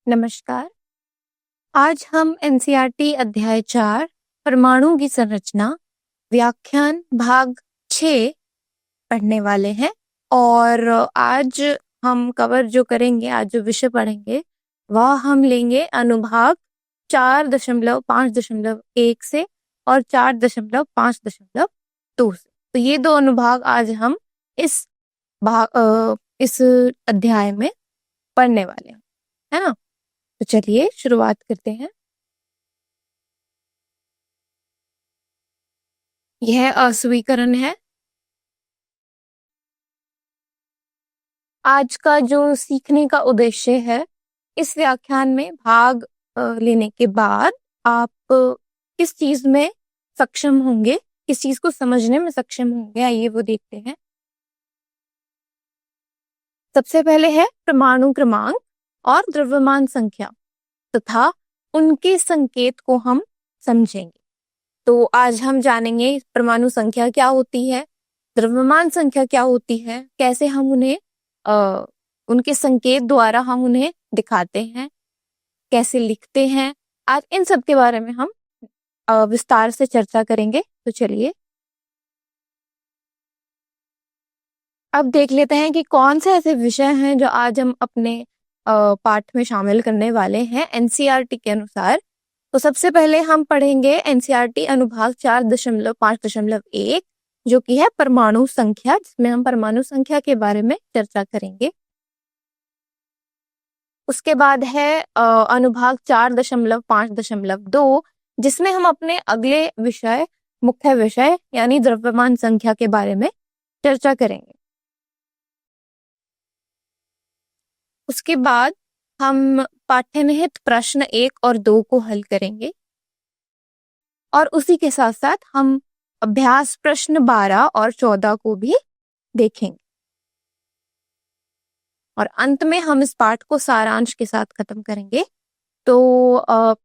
नमस्कार। आज हम एनसीईआरटी अध्याय 4 परमाणु की संरचना व्याख्यान भाग 6 पढ़ने वाले हैं और आज हम कवर जो करेंगे, आज जो विषय पढ़ेंगे वह हम लेंगे अनुभाग 4.5.1 से और 4.5.2 से। तो ये दो अनुभाग आज हम इस अध्याय में पढ़ने वाले हैं, है ना। तो चलिए शुरुआत करते हैं। यह अस्वीकरण है। आज का जो सीखने का उद्देश्य है, इस व्याख्यान में भाग लेने के बाद आप किस चीज में सक्षम होंगे, किस चीज को समझने में सक्षम होंगे, आइए वो देखते हैं। सबसे पहले है परमाणु क्रमांक और द्रव्यमान संख्या तथा उनके संकेत को हम समझेंगे। तो आज हम जानेंगे परमाणु संख्या क्या होती है, द्रव्यमान संख्या क्या होती है, कैसे हम उन्हें उनके संकेत द्वारा हम उन्हें दिखाते हैं, कैसे लिखते हैं। आज इन सब के बारे में हम विस्तार से चर्चा करेंगे। तो चलिए अब देख लेते हैं कि कौन से ऐसे विषय हैं जो आज हम अपने पाठ में शामिल करने वाले हैं एनसीईआरटी के अनुसार। तो सबसे पहले हम पढ़ेंगे एनसीईआरटी अनुभाग 4.5.1 जो कि है परमाणु संख्या, जिसमें हम परमाणु संख्या के बारे में चर्चा करेंगे। उसके बाद है अनुभाग 4.5.2 जिसमें हम अपने अगले विषय, मुख्य विषय यानी द्रव्यमान संख्या के बारे में चर्चा करेंगे। उसके बाद हम पाठ्यनिहित प्रश्न 1 और 2 को हल करेंगे और उसी के साथ साथ हम अभ्यास प्रश्न 12 और 14 को भी देखेंगे और अंत में हम इस पाठ को सारांश के साथ खत्म करेंगे। तो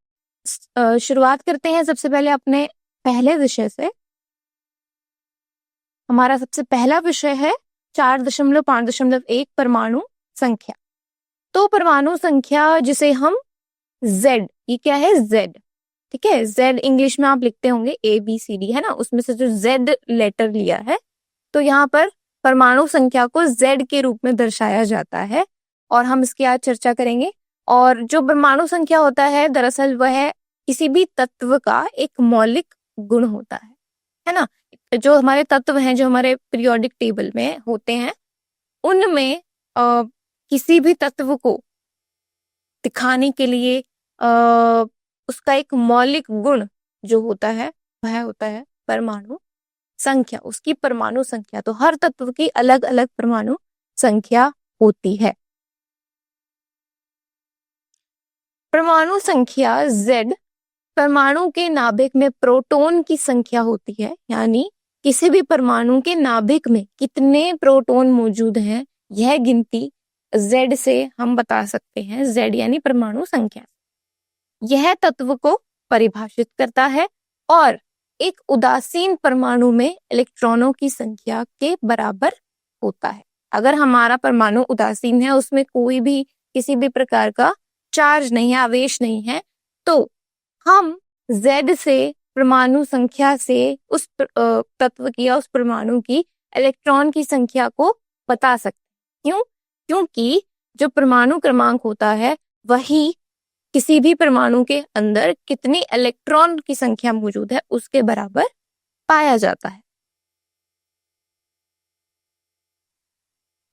शुरुआत करते हैं सबसे पहले अपने पहले विषय से। हमारा सबसे पहला विषय है 4.5.1 परमाणु संख्या। तो परमाणु संख्या जिसे हम Z, ये क्या है Z, ठीक है। Z इंग्लिश में आप लिखते होंगे ABCD, है ना, उसमें से जो Z लेटर लिया है, तो यहाँ पर परमाणु संख्या को Z के रूप में दर्शाया जाता है और हम इसकी आज चर्चा करेंगे। और जो परमाणु संख्या होता है दरअसल वह किसी भी तत्व का एक मौलिक गुण होता है ना। जो हमारे तत्व हैं, जो हमारे पीरियोडिक टेबल में होते हैं, उनमें किसी भी तत्व को दिखाने के लिए उसका एक मौलिक गुण जो होता है वह होता है परमाणु संख्या, उसकी परमाणु संख्या। तो हर तत्व की अलग अलग परमाणु संख्या होती है। परमाणु संख्या Z परमाणु के नाभिक में प्रोटॉन की संख्या होती है, यानी किसी भी परमाणु के नाभिक में कितने प्रोटॉन मौजूद हैं, यह गिनती Z से हम बता सकते हैं। Z यानी परमाणु संख्या। यह तत्व को परिभाषित करता है और एक उदासीन परमाणु में इलेक्ट्रॉनों की संख्या के बराबर होता है। अगर हमारा परमाणु उदासीन है, उसमें कोई भी किसी भी प्रकार का चार्ज नहीं है, आवेश नहीं है, तो हम Z से परमाणु संख्या से उस तत्व की या उस परमाणु की इलेक्ट्रॉन की संख्या को बता सकते हैं। क्यों? क्योंकि जो परमाणु क्रमांक होता है वही किसी भी परमाणु के अंदर कितनी इलेक्ट्रॉन की संख्या मौजूद है उसके बराबर पाया जाता है।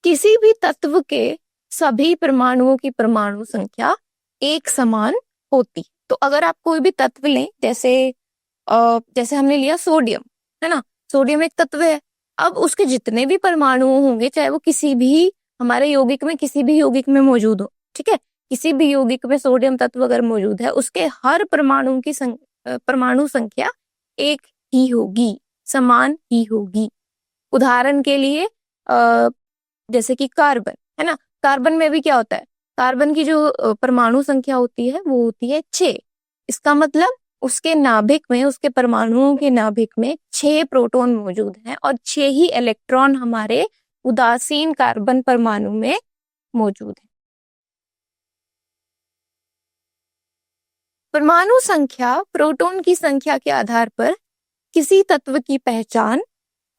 किसी भी तत्व के सभी परमाणुओं की परमाणु संख्या एक समान होती। तो अगर आप कोई भी तत्व लें, जैसे हमने लिया सोडियम, है ना, सोडियम एक तत्व है। अब उसके जितने भी परमाणु होंगे, चाहे वो किसी भी हमारे यौगिक में किसी भी यौगिक में मौजूद हो, ठीक है, किसी भी यौगिक में सोडियम तत्व अगर मौजूद है, उसके हर परमाणु की परमाणु संख्या एक ही होगी, समान ही होगी। उदाहरण के लिए जैसे कि कार्बन, है ना, कार्बन में भी क्या होता है, कार्बन की जो परमाणु संख्या होती है वो होती है 6। इसका मतलब उसके नाभिक में, उसके परमाणुओं के नाभिक में 6 प्रोटॉन मौजूद हैं और 6 ही इलेक्ट्रॉन हमारे उदासीन कार्बन परमाणु में मौजूद है। परमाणु संख्या प्रोटॉन की संख्या के आधार पर किसी तत्व की पहचान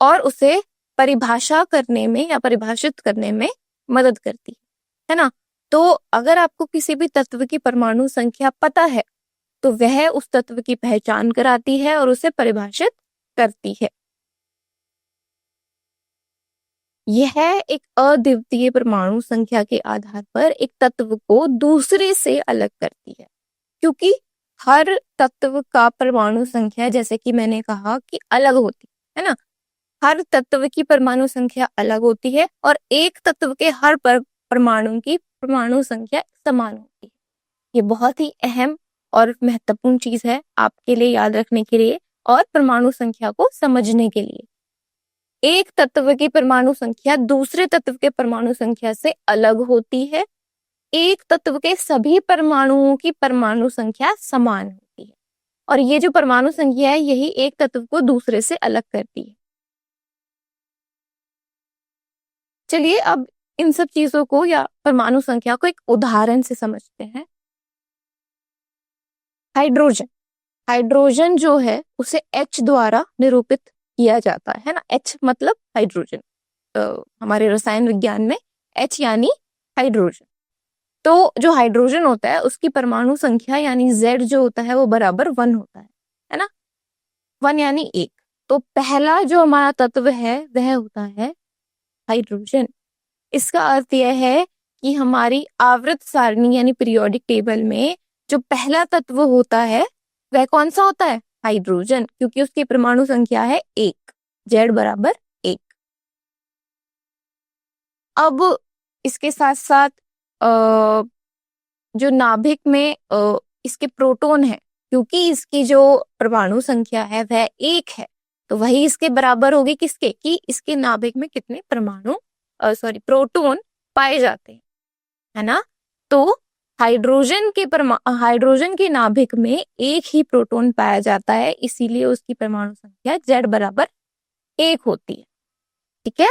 और उसे परिभाषा करने में या परिभाषित करने में मदद करती है ना। तो अगर आपको किसी भी तत्व की परमाणु संख्या पता है तो वह उस तत्व की पहचान कराती है और उसे परिभाषित करती है। यह एक अद्वितीय परमाणु संख्या के आधार पर एक तत्व को दूसरे से अलग करती है, क्योंकि हर तत्व का परमाणु संख्या जैसे कि मैंने कहा कि अलग होती है ना। हर तत्व की परमाणु संख्या अलग होती है और एक तत्व के हर परमाणु की परमाणु संख्या समान होती है। ये बहुत ही अहम और महत्वपूर्ण चीज है आपके लिए याद रखने के लिए और परमाणु संख्या को समझने के लिए। एक तत्व की परमाणु संख्या दूसरे तत्व के परमाणु संख्या से अलग होती है। एक तत्व के सभी परमाणुओं की परमाणु संख्या समान होती है और ये जो परमाणु संख्या है यही एक तत्व को दूसरे से अलग करती है। चलिए अब इन सब चीजों को या परमाणु संख्या को एक उदाहरण से समझते हैं। हाइड्रोजन, हाइड्रोजन जो है उसे H द्वारा निरूपित किया जाता है ना। H मतलब हाइड्रोजन, हमारे रसायन विज्ञान में H यानी हाइड्रोजन। तो जो हाइड्रोजन होता है उसकी परमाणु संख्या यानी Z जो होता है वो बराबर 1 होता है ना। 1 यानी 1। तो पहला जो हमारा तत्व है वह होता है हाइड्रोजन। इसका अर्थ यह है कि हमारी आवर्त सारणी यानी पीरियोडिक टेबल में जो पहला तत्व होता है वह कौन सा होता है? हाइड्रोजन, क्योंकि उसकी परमाणु संख्या है 1, Z बराबर 1। अब इसके साथ साथ जो नाभिक में इसके प्रोटॉन है, क्योंकि इसकी जो परमाणु संख्या है वह 1 है तो वही इसके बराबर होगी किसके कि इसके नाभिक में कितने प्रोटॉन पाए जाते हैं, है ना। तो हाइड्रोजन के नाभिक में 1 ही प्रोटॉन पाया जाता है, इसीलिए उसकी परमाणु संख्या Z बराबर 1 होती है। ठीक है।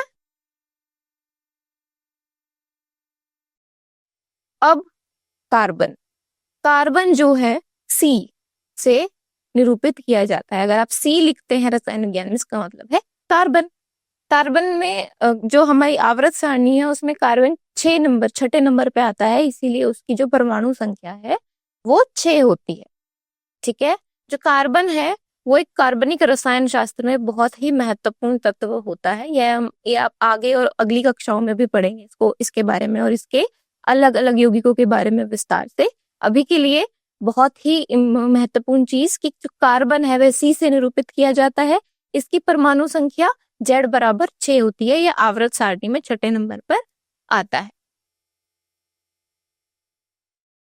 अब कार्बन, कार्बन जो है C से निरूपित किया जाता है। अगर आप C लिखते हैं रसायन विज्ञान में इसका मतलब है कार्बन। कार्बन में जो हमारी आवर्त सारणी है उसमें कार्बन 6 नंबर पे आता है, इसीलिए उसकी जो परमाणु संख्या है वो 6 होती है। ठीक है। जो कार्बन है वो एक कार्बनिक रसायन शास्त्र में बहुत ही महत्वपूर्ण तत्व होता है। ये आप आगे और अगली कक्षाओं में भी पढ़ेंगे इसके बारे में और इसके अलग अलग यौगिकों के बारे में विस्तार से। अभी के लिए बहुत ही महत्वपूर्ण चीज कि जो कार्बन है वह C से निरूपित किया जाता है। इसकी परमाणु संख्या Z बराबर 6 होती है, यह आवर्त सारणी में 6 नंबर पर आता है।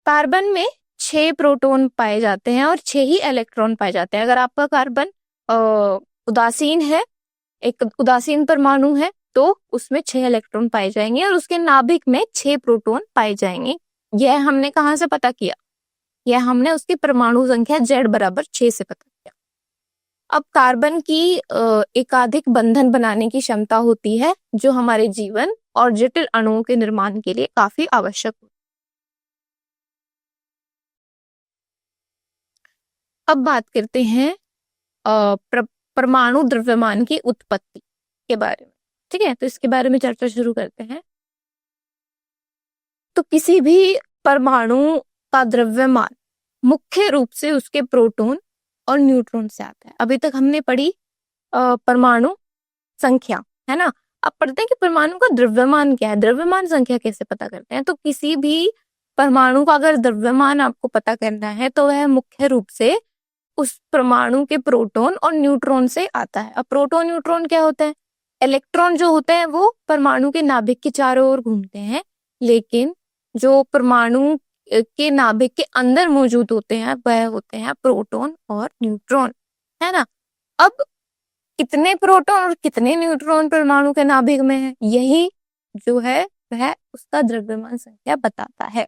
कार्बन में 6 प्रोटॉन पाए जाते हैं और 6 ही इलेक्ट्रॉन पाए जाते हैं। अगर आपका कार्बन उदासीन है, एक उदासीन परमाणु है, तो उसमें 6 इलेक्ट्रॉन पाए जाएंगे और उसके नाभिक में 6 प्रोटॉन पाए जाएंगे। यह हमने कहाँ से पता किया? यह हमने उसकी परमाणु संख्या Z बराबर 6 से पता किया। अब कार्बन की एकाधिक बंधन बनाने की क्षमता होती है जो हमारे जीवन और जटिल अणुओं के निर्माण के लिए काफी आवश्यक होती है। अब बात करते हैं परमाणु द्रव्यमान की उत्पत्ति के बारे में। ठीक है, तो इसके बारे में चर्चा शुरू करते हैं। तो किसी भी परमाणु का द्रव्यमान मुख्य रूप से उसके प्रोटॉन और न्यूट्रॉन से आता है। अभी तक हमने पढ़ी परमाणु संख्या, है ना। अब पढ़ते हैं कि परमाणु का द्रव्यमान क्या है, द्रव्यमान संख्या कैसे पता करते हैं। तो किसी भी परमाणु का अगर द्रव्यमान आपको पता करना है तो वह मुख्य रूप से उस परमाणु के प्रोटॉन और न्यूट्रॉन से आता है। अब प्रोटॉन न्यूट्रॉन क्या होता है? इलेक्ट्रॉन जो होते हैं वो परमाणु के नाभिक के चारों ओर घूमते हैं, लेकिन जो परमाणु के नाभिक के अंदर मौजूद होते हैं वह होते हैं प्रोटॉन और न्यूट्रॉन, है ना। अब कितने प्रोटॉन और कितने न्यूट्रॉन परमाणु के नाभिक में है, यही जो है वह उसका द्रव्यमान संख्या बताता है।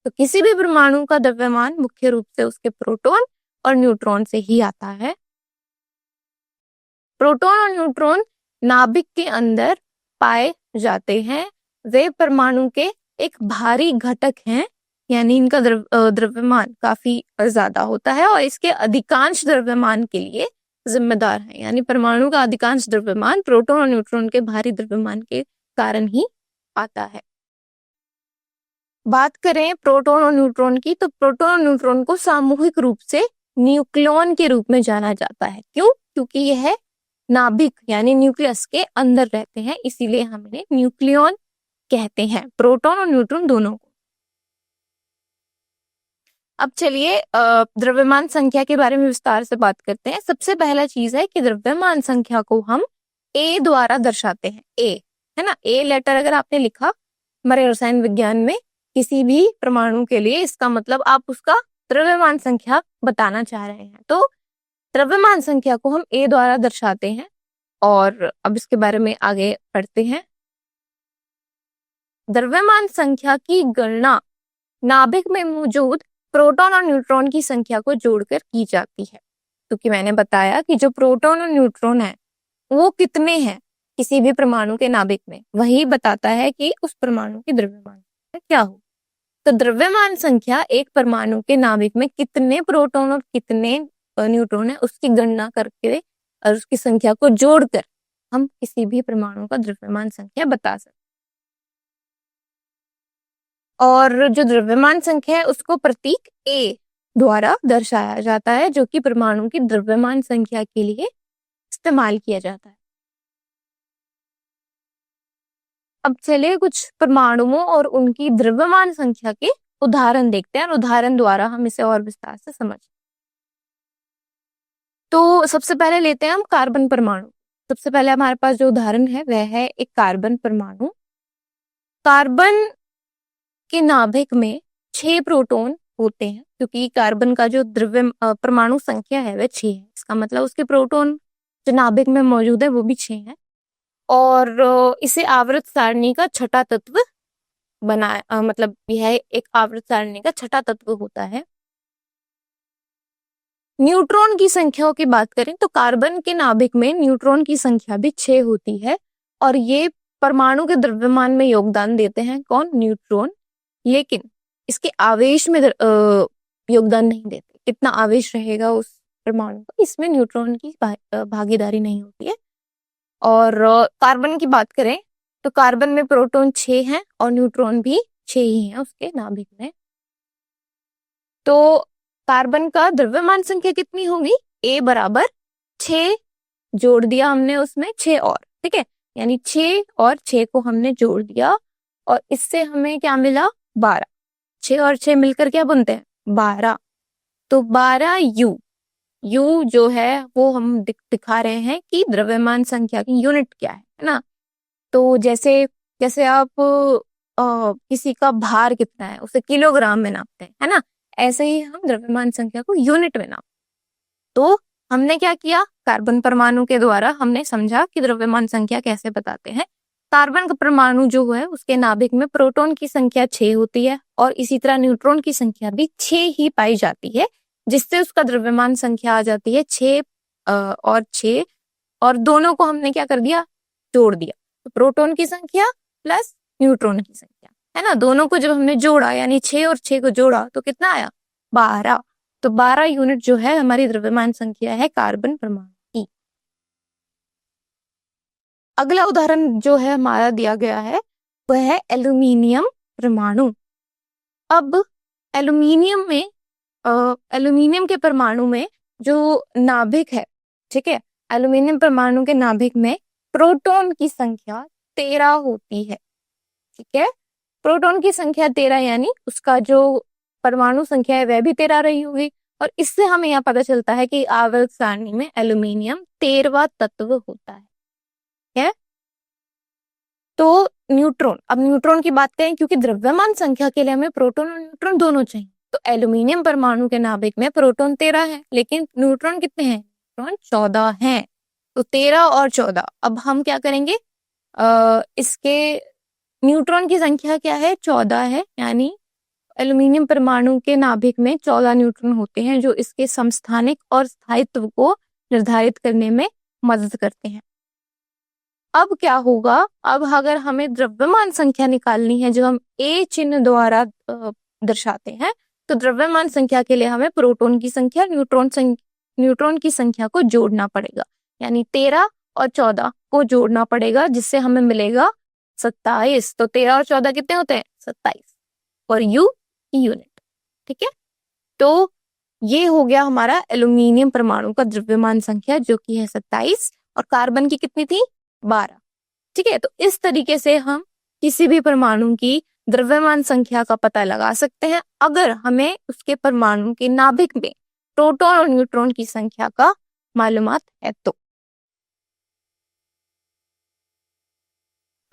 तो किसी भी परमाणु का द्रव्यमान मुख्य रूप से उसके प्रोटॉन और न्यूट्रॉन से ही आता है। प्रोटॉन और न्यूट्रॉन नाभिक के अंदर पाए जाते हैं। वे परमाणु के एक भारी घटक हैं यानी इनका द्रव्यमान काफी ज्यादा होता है और इसके अधिकांश द्रव्यमान के लिए जिम्मेदार है। यानी परमाणु का अधिकांश द्रव्यमान प्रोटॉन और न्यूट्रॉन के भारी द्रव्यमान के कारण ही आता है। बात करें प्रोटॉन और न्यूट्रॉन की, तो प्रोटॉन और न्यूट्रॉन को सामूहिक रूप से न्यूक्लियॉन के रूप में जाना जाता है। क्यों? क्योंकि यह नाभिक यानी न्यूक्लियस के अंदर रहते हैं, इसीलिए हम इन्हें न्यूक्लियॉन कहते हैं, प्रोटॉन और न्यूट्रॉन दोनों को। अब चलिए द्रव्यमान संख्या के बारे में विस्तार से बात करते हैं। सबसे पहला चीज है कि द्रव्यमान संख्या को हम ए द्वारा दर्शाते हैं। ए है ना, ए लेटर अगर आपने लिखा हमारे रसायन विज्ञान में किसी भी परमाणु के लिए, इसका मतलब आप उसका द्रव्यमान संख्या बताना चाह रहे हैं। तो द्रव्यमान संख्या को हम ए द्वारा दर्शाते हैं और अब इसके बारे में आगे पढ़ते हैं। द्रव्यमान संख्या की गणना नाभिक में मौजूद प्रोटॉन और न्यूट्रॉन की संख्या को जोड़कर की जाती है। क्योंकि मैंने बताया कि जो प्रोटॉन और न्यूट्रॉन है वो कितने हैं किसी भी परमाणु के नाभिक में, वही बताता है कि उस परमाणु की द्रव्यमान संख्या क्या हो। तो द्रव्यमान संख्या एक परमाणु के नाभिक में कितने प्रोटॉन और कितने न्यूट्रॉन है उसकी गणना करके और उसकी संख्या को जोड़कर हम किसी भी परमाणु का द्रव्यमान संख्या बता सकते हैं। और जो द्रव्यमान संख्या है उसको प्रतीक ए द्वारा दर्शाया जाता है, जो कि परमाणु की द्रव्यमान संख्या के लिए इस्तेमाल किया जाता है। अब चलिए कुछ परमाणुओं और उनकी द्रव्यमान संख्या के उदाहरण देखते हैं और उदाहरण द्वारा हम इसे और विस्तार से समझ। तो सबसे पहले लेते हैं हम कार्बन परमाणु। सबसे पहले हमारे पास जो उदाहरण है वह है एक कार्बन परमाणु। कार्बन के नाभिक में 6 प्रोटॉन होते हैं, क्योंकि कार्बन का जो परमाणु संख्या है वह 6 है। इसका मतलब उसके प्रोटॉन जो नाभिक में मौजूद है वो भी 6 है और इसे आवर्त सारणी का छठा तत्व बनाया, मतलब यह एक आवर्त सारणी का छठा तत्व होता है। न्यूट्रॉन की संख्याओं की बात करें तो कार्बन के नाभिक में न्यूट्रॉन की संख्या भी 6 होती है और ये परमाणु के द्रव्यमान में योगदान देते हैं। कौन? न्यूट्रॉन। लेकिन इसके आवेश में योगदान नहीं देते। कितना आवेश रहेगा उस परमाणु का, इसमें न्यूट्रॉन की भागीदारी नहीं होती है। और कार्बन की बात करें तो कार्बन में प्रोटॉन 6 हैं और न्यूट्रॉन भी 6 ही हैं उसके नाभिक में। तो कार्बन का द्रव्यमान संख्या कितनी होगी? ए बराबर 6 जोड़ दिया हमने उसमें 6 और, ठीक है, यानी 6 और 6 को हमने जोड़ दिया और इससे हमें क्या मिला? 12। 6 और 6 मिलकर क्या बनते हैं? 12। तो 12 यू जो है वो हम दिखा रहे हैं कि द्रव्यमान संख्या की यूनिट क्या है ना। तो जैसे आप किसी का भार कितना है उसे किलोग्राम में नापते हैं, है ना, ऐसे ही हम द्रव्यमान संख्या को यूनिट में नापते। तो हमने क्या किया? कार्बन परमाणु के द्वारा हमने समझा कि द्रव्यमान संख्या कैसे बताते हैं। कार्बन का परमाणु जो है उसके नाभिक में प्रोटॉन की संख्या 6 होती है और इसी तरह न्यूट्रॉन की संख्या भी 6 ही पाई जाती है, जिससे उसका द्रव्यमान संख्या आ जाती है 6 और 6 और दोनों को हमने क्या कर दिया? जोड़ दिया। तो प्रोटॉन की संख्या प्लस न्यूट्रॉन की संख्या, है ना, दोनों को जब हमने जोड़ा यानी 6 और 6 को जोड़ा तो कितना आया? 12। तो 12 यूनिट जो है हमारी द्रव्यमान संख्या है कार्बन परमाणु की। अगला उदाहरण जो है हमारा दिया गया है वह है एल्यूमिनियम परमाणु। अब एल्यूमिनियम के परमाणु में जो नाभिक है, ठीक है, एल्यूमिनियम परमाणु के नाभिक में प्रोटॉन की संख्या 13 होती है, ठीक है। प्रोटॉन की संख्या 13 यानी उसका जो परमाणु संख्या है वह भी 13 रही होगी और इससे हमें यह पता चलता है कि आवर्त सारणी में एल्यूमिनियम 13वां तत्व होता है, ठीक है। तो न्यूट्रॉन, अब न्यूट्रॉन की बात करें क्योंकि द्रव्यमान संख्या के लिए हमें प्रोटॉन और न्यूट्रॉन दोनों चाहिए। तो एल्यूमिनियम परमाणु के नाभिक में प्रोटॉन 13 है लेकिन न्यूट्रॉन कितने हैं? न्यूट्रॉन 14 हैं। तो 13 और 14, अब हम क्या करेंगे? इसके न्यूट्रॉन की संख्या क्या है? 14 है, यानी एल्यूमिनियम परमाणु के नाभिक में 14 न्यूट्रॉन होते हैं जो इसके समस्थानिक और स्थायित्व को निर्धारित करने में मदद करते हैं। अब क्या होगा? अब अगर हमें द्रव्यमान संख्या निकालनी है जो हम ए चिन्ह द्वारा दर्शाते हैं। तो द्रव्यमान संख्या के लिए हमें प्रोटॉन की संख्या न्यूट्रॉन की संख्या को जोड़ना पड़ेगा, यानी 13 और 14 को जोड़ना पड़ेगा, जिससे हमें मिलेगा 27। तो 13 और 14 कितने होते हैं? 27 और U यूनिट। ठीक है, तो ये हो गया हमारा एल्यूमिनियम परमाणु का द्रव्यमान संख्या, जो कि है 27, और कार्बन की कितनी थी? 12। ठीक है, तो इस तरीके से हम किसी भी परमाणु की द्रव्यमान संख्या का पता लगा सकते हैं अगर हमें उसके परमाणु के नाभिक में प्रोटॉन और न्यूट्रॉन की संख्या का मालूमात है तो।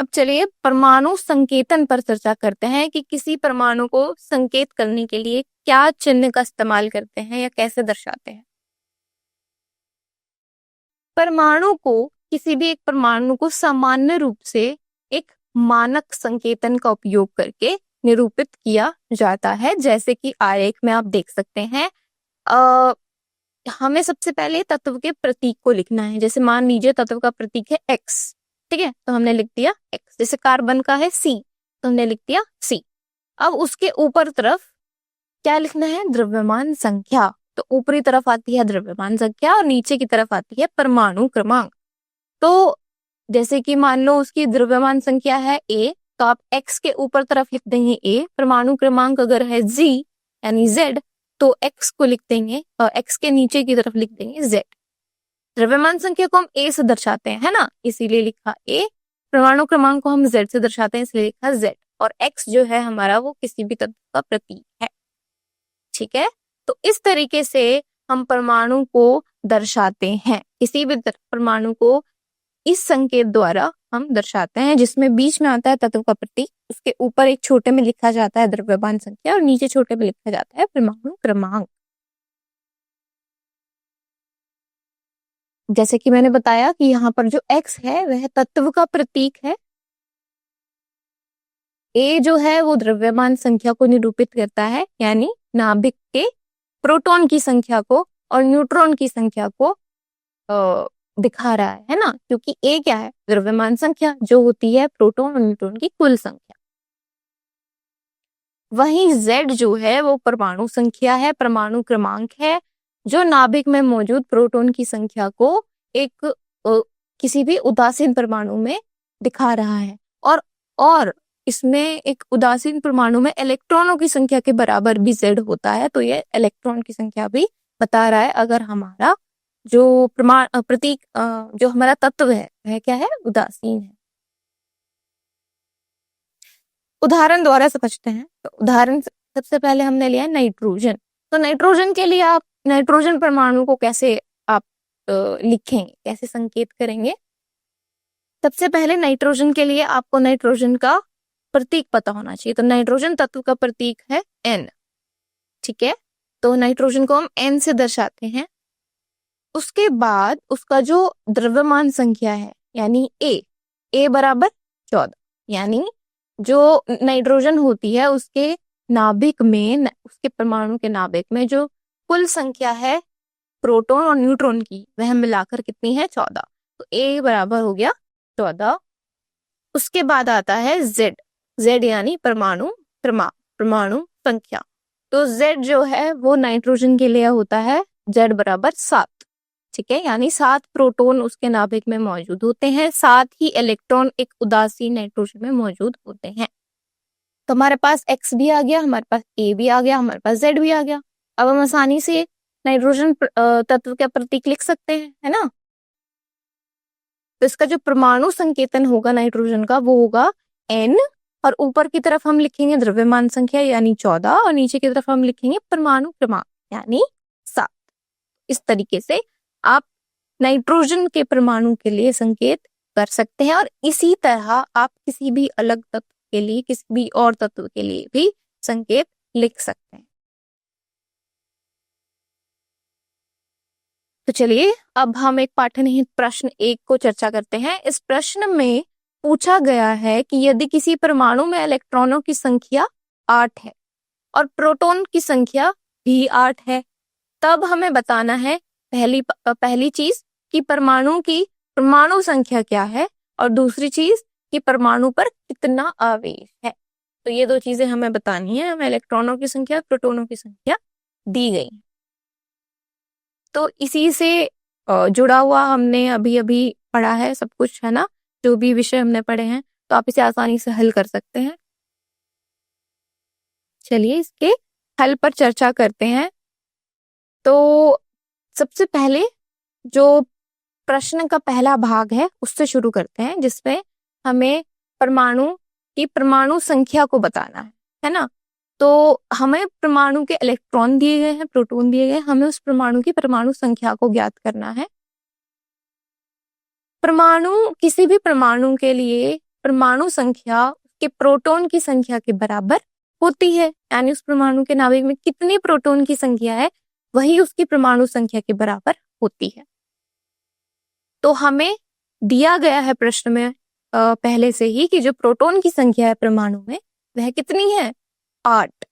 अब चलिए परमाणु संकेतन पर चर्चा करते हैं कि किसी परमाणु को संकेत करने के लिए क्या चिन्ह का इस्तेमाल करते हैं या कैसे दर्शाते हैं। परमाणु को, किसी भी एक परमाणु को सामान्य रूप से एक मानक संकेतन का उपयोग करके निरूपित किया जाता है, जैसे कि आरेख में आप देख सकते हैं। हमें सबसे पहले तत्व के प्रतीक को लिखना है। जैसे मान लीजिए तत्व का प्रतीक है X, ठीक है, तो हमने लिख दिया X। जैसे कार्बन का है C, तो हमने लिख दिया C। अब उसके ऊपर तरफ क्या लिखना है? द्रव्यमान संख्या। तो ऊपरी तरफ आती है द्रव्यमान संख्या और नीचे की तरफ आती है परमाणु क्रमांक। तो जैसे कि मान लो उसकी द्रव्यमान संख्या है A, तो आप X के ऊपर तरफ लिख देंगे A। परमाणु क्रमांक अगर है G यानी Z, तो X को लिख देंगे और X के नीचे की तरफ लिख देंगे Z। द्रव्यमान संख्या को हम A से दर्शाते हैं, है ना, इसीलिए लिखा A। परमाणु क्रमांक को हम Z से दर्शाते हैं, इसलिए लिखा Z। और X जो है हमारा वो किसी भी तत्व का प्रतीक है। ठीक है, तो इस तरीके से हम परमाणु को दर्शाते हैं। किसी भी परमाणु को इस संकेत द्वारा हम दर्शाते हैं, जिसमें बीच में आता है तत्व का प्रतीक, उसके ऊपर एक छोटे में लिखा जाता है द्रव्यमान संख्या और नीचे छोटे में लिखा जाता है परमाणु क्रमांक। जैसे कि मैंने बताया कि यहाँ पर जो X है वह तत्व का प्रतीक है, A जो है वो द्रव्यमान संख्या को निरूपित करता है, यानी नाभिक के प्रोटॉन की संख्या को और न्यूट्रॉन की संख्या को दिखा रहा है ना, क्योंकि A क्या है? द्रव्यमान संख्या, जो होती है प्रोटॉन और न्यूट्रॉन की कुल संख्या। वहीं Z जो है वो परमाणु संख्या है, परमाणु क्रमांक है, जो नाभिक में मौजूद प्रोटॉन की संख्या को एक किसी भी उदासीन परमाणु में दिखा रहा है। और इसमें एक उदासीन परमाणु में इलेक्ट्रॉनों की संख्या के बराबर भी Z होता है, तो ये इलेक्ट्रॉन की संख्या भी बता रहा है अगर हमारा जो प्रतीक जो हमारा तत्व है वह क्या है? उदासीन है। उदाहरण द्वारा समझते हैं। तो उदाहरण सबसे पहले हमने लिया नाइट्रोजन। तो नाइट्रोजन के लिए आप नाइट्रोजन परमाणु को कैसे आप लिखेंगे, कैसे संकेत करेंगे? सबसे पहले नाइट्रोजन के लिए आपको नाइट्रोजन का प्रतीक पता होना चाहिए। तो नाइट्रोजन तत्व का प्रतीक है N। ठीक है, तो नाइट्रोजन को हम N से दर्शाते हैं। उसके बाद उसका जो द्रव्यमान संख्या है यानी A बराबर 14, यानी जो नाइट्रोजन होती है उसके नाभिक में, उसके परमाणु के नाभिक में जो कुल संख्या है प्रोटॉन और न्यूट्रॉन की, वह मिलाकर कितनी है? 14। तो A बराबर हो गया 14। उसके बाद आता है Z यानी परमाणु क्रमांक, परमाणु संख्या। तो Z जो है वो नाइट्रोजन के लिए होता है Z बराबर 7। ठीक है, यानी 7 प्रोटॉन उसके नाभिक में मौजूद होते हैं, 7 ही इलेक्ट्रॉन एक उदासीन नाइट्रोजन में मौजूद होते हैं। तो हमारे पास X भी आ गया, हमारे पास A भी आ गया, हमारे पास Z भी आ गया। अब हम आसानी से नाइट्रोजन तत्व का प्रतीक लिख सकते हैं, है ना। तो इसका जो परमाणु संकेतन होगा नाइट्रोजन का वो होगा N, और ऊपर की तरफ हम लिखेंगे द्रव्यमान संख्या यानी 14, और नीचे की तरफ हम लिखेंगे परमाणु क्रमांक यानी 7। इस तरीके से आप नाइट्रोजन के परमाणु के लिए संकेत कर सकते हैं, और इसी तरह आप किसी भी अलग तत्व के लिए, किसी भी और तत्व के लिए भी संकेत लिख सकते हैं। तो चलिए अब हम एक पाठनिहित प्रश्न 1 को चर्चा करते हैं। इस प्रश्न में पूछा गया है कि यदि किसी परमाणु में इलेक्ट्रॉनों की संख्या 8 है और प्रोटॉन की संख्या भी 8 है, तब हमें बताना है पहली चीज कि परमाणु की परमाणु संख्या क्या है, और दूसरी चीज कि परमाणु पर कितना आवेश है। तो ये दो चीजें हमें बतानी है, हमें इलेक्ट्रॉनों की संख्या, प्रोटॉनों की संख्या दी गई है। तो इसी से जुड़ा हुआ हमने अभी अभी पढ़ा है सब कुछ, है ना, जो भी विषय हमने पढ़े हैं, तो आप इसे आसानी से हल कर सकते हैं। चलिए इसके हल पर चर्चा करते हैं। तो सबसे पहले जो प्रश्न का पहला भाग है उससे शुरू करते हैं, जिसमें हमें परमाणु की परमाणु संख्या को बताना है ना। तो हमें परमाणु के इलेक्ट्रॉन दिए गए हैं, प्रोटॉन दिए गए, हमें उस परमाणु की परमाणु संख्या को ज्ञात करना है। परमाणु, किसी भी परमाणु के लिए परमाणु संख्या के प्रोटॉन की संख्या के बराबर होती है, यानी उस परमाणु के नाभिक में कितनी प्रोटॉन की संख्या है वही उसकी परमाणु संख्या के बराबर होती है। तो हमें दिया गया है प्रश्न में पहले से ही कि जो प्रोटॉन की संख्या है परमाणु में वह कितनी है, 8,